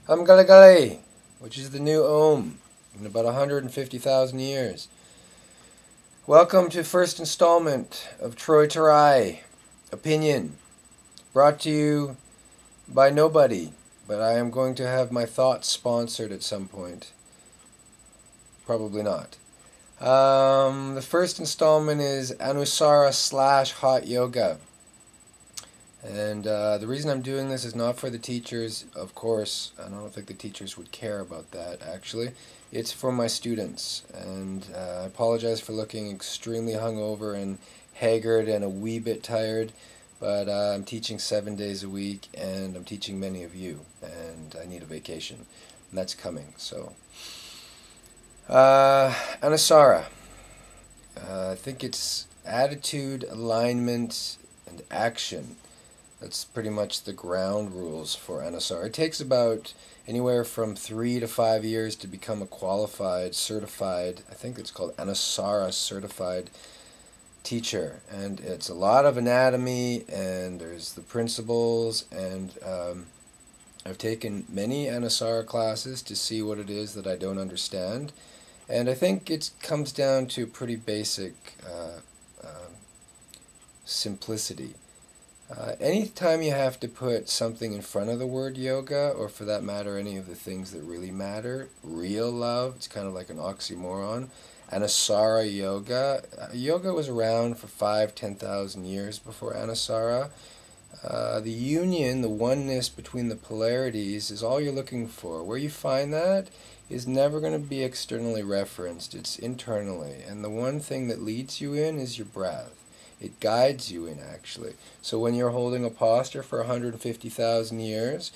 Galagale, which is the new Om in about 150,000 years. Welcome to first installment of Turi Opinion, brought to you by nobody, but I am going to have my thoughts sponsored at some point. Probably not. The first installment is Anusara / hot yoga. And the reason I'm doing this is not for the teachers, of course. I don't think the teachers would care about that, actually. It's for my students. And I apologize for looking extremely hungover and haggard and a wee bit tired. But I'm teaching 7 days a week, and I'm teaching many of you. And I need a vacation. And that's coming, so. Anusara. I think it's attitude, alignment, and action. That's pretty much the ground rules for Anusara. It takes about anywhere from 3 to 5 years to become a qualified, certified, I think it's called Anusara certified teacher. And it's a lot of anatomy, and there's the principles, and I've taken many Anusara classes to see what it is that I don't understand. And I think it comes down to pretty basic simplicity. Anytime you have to put something in front of the word yoga, or for that matter any of the things that really matter, real love, it's kind of like an oxymoron. Anusara yoga. Yoga was around for 5,000-10,000 years before Anusara. The union, the oneness between the polarities is all you're looking for. Where you find that is never going to be externally referenced. It's internally. And the one thing that leads you in is your breath. It guides you in, actually. So when you're holding a posture for 150,000 years,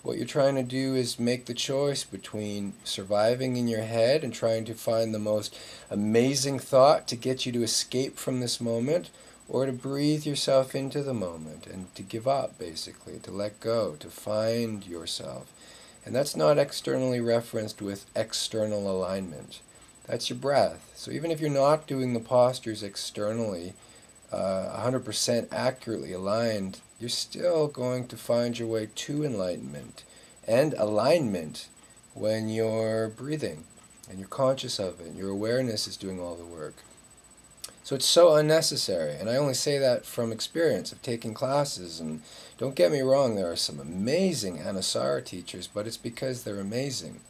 what you're trying to do is make the choice between surviving in your head and trying to find the most amazing thought to get you to escape from this moment, or to breathe yourself into the moment and to give up, basically, to let go, to find yourself. And that's not externally referenced with external alignment. That's your breath. So even if you're not doing the postures externally, 100% accurately aligned, you're still going to find your way to enlightenment and alignment when you're breathing and you're conscious of it and your awareness is doing all the work. So it's so unnecessary, and I only say that from experience of taking classes. And don't get me wrong, there are some amazing Anusara teachers, but it's because they're amazing.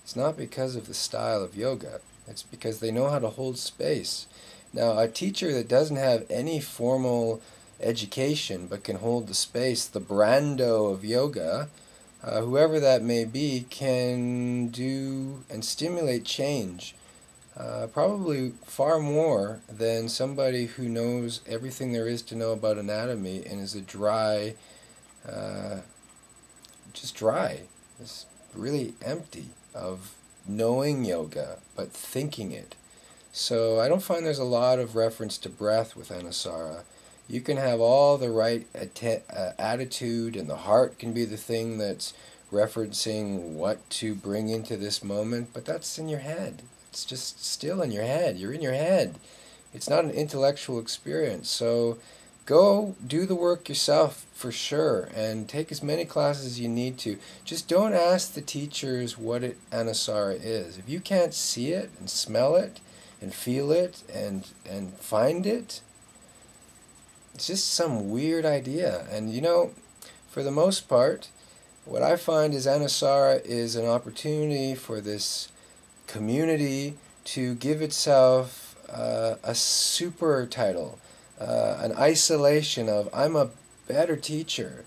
It's not because of the style of yoga. It's because they know how to hold space. Now, a teacher that doesn't have any formal education but can hold the space, the Brando of yoga, whoever that may be, can do and stimulate change probably far more than somebody who knows everything there is to know about anatomy and is a dry, just dry, just really empty of knowing yoga but thinking it. So I don't find there's a lot of reference to breath with Anusara. You can have all the right attitude, and the heart can be the thing that's referencing what to bring into this moment, but that's in your head. It's just still in your head. You're in your head. It's not an intellectual experience. So go do the work yourself for sure, and take as many classes as you need to. Just don't ask the teachers what Anusara is. If you can't see it and smell it and feel it and find it, it's just some weird idea. And you know, for the most part, what I find is Anusara is an opportunity for this community to give itself a super title, an isolation of, I'm a better teacher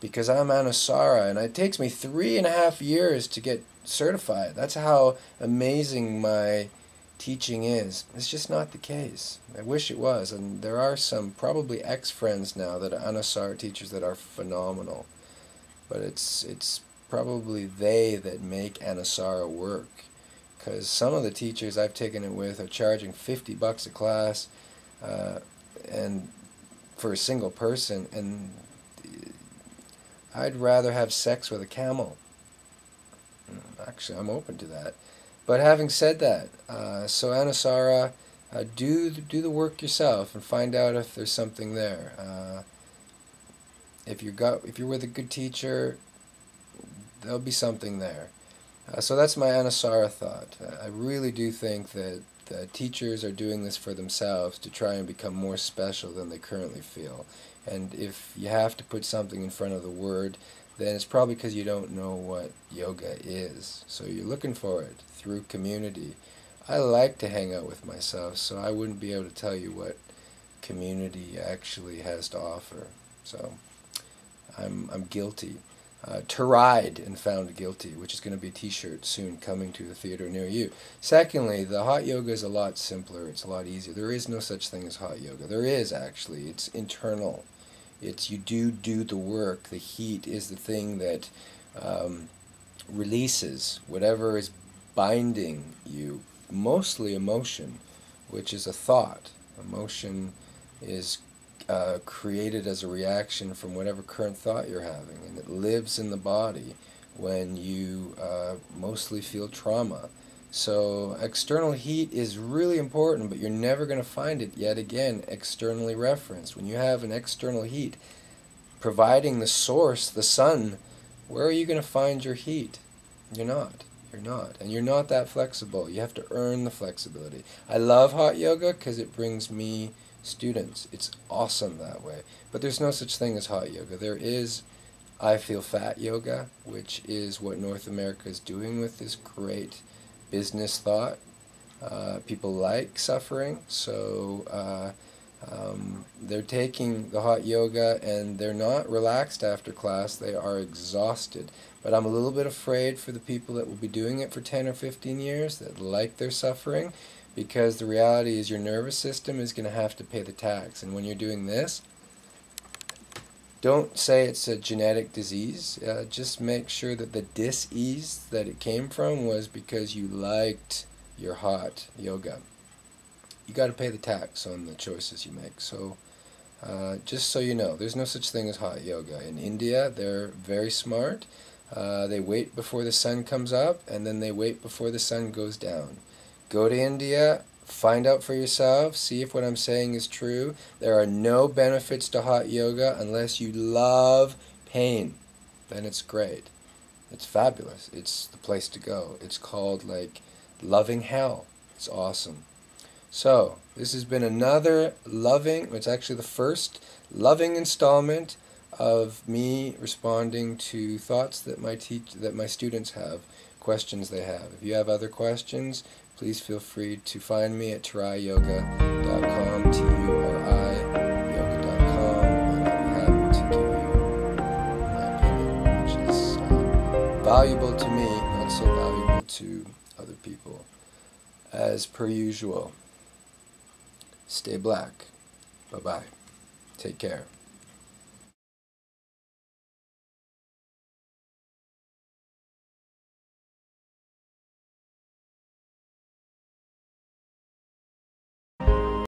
because I'm Anusara, and it takes me 3.5 years to get certified. That's how amazing my teaching is. It's just not the case. I wish it was, and there are some probably ex-friends now that are Anusara teachers that are phenomenal, but it's probably they that make Anusara work, because some of the teachers I've taken it with are charging $50 a class and for a single person, and I'd rather have sex with a camel. Actually, I'm open to that. But having said that, so Anusara, do the work yourself and find out if there's something there. If you're with a good teacher, there'll be something there. So that's my Anusara thought. I really do think that teachers are doing this for themselves to try and become more special than they currently feel. And if you have to put something in front of the word, then it's probably because you don't know what yoga is. So you're looking for it through community. I like to hang out with myself, so I wouldn't be able to tell you what community actually has to offer. So I'm guilty. Tried and found guilty, which is going to be a t-shirt soon coming to the theater near you. Secondly, the hot yoga is a lot simpler. It's a lot easier. There is no such thing as hot yoga. There is, actually. It's internal. It's you do the work. The heat is the thing that releases whatever is binding you, mostly emotion, which is a thought. Emotion is created as a reaction from whatever current thought you're having, and it lives in the body when you mostly feel trauma. So external heat is really important, but you're never going to find it, yet again, externally referenced. When you have an external heat providing the source, the sun, where are you going to find your heat? You're not. You're not. And you're not that flexible. You have to earn the flexibility. I love hot yoga because it brings me students. It's awesome that way. But there's no such thing as hot yoga. There is I Feel Fat yoga, which is what North America is doing with this great business thought. People like suffering, so they're taking the hot yoga and they're not relaxed after class. They are exhausted. But I'm a little bit afraid for the people that will be doing it for 10 or 15 years that like their suffering, because the reality is your nervous system is going to have to pay the tax. And when you're doing this, don't say it's a genetic disease. Just make sure that the dis-ease that it came from was because you liked your hot yoga. You got to pay the tax on the choices you make. So just so you know, there's no such thing as hot yoga. In India, they're very smart. They wait before the sun comes up, and then they wait before the sun goes down. Go to India, find out for yourself, see if what I'm saying is true. There are no benefits to hot yoga unless you love pain. Then it's great. It's fabulous. It's the place to go. It's called, like, loving hell. It's awesome. So, this has been another it's actually the first loving installment of me responding to thoughts that my students have, questions they have. If you have other questions, please feel free to find me at turiyoga.com, T-U-R-I, yoga.com, and I'll be happy to give you my opinion, which is valuable to me, not so valuable to other people. As per usual, stay black. Bye-bye. Take care.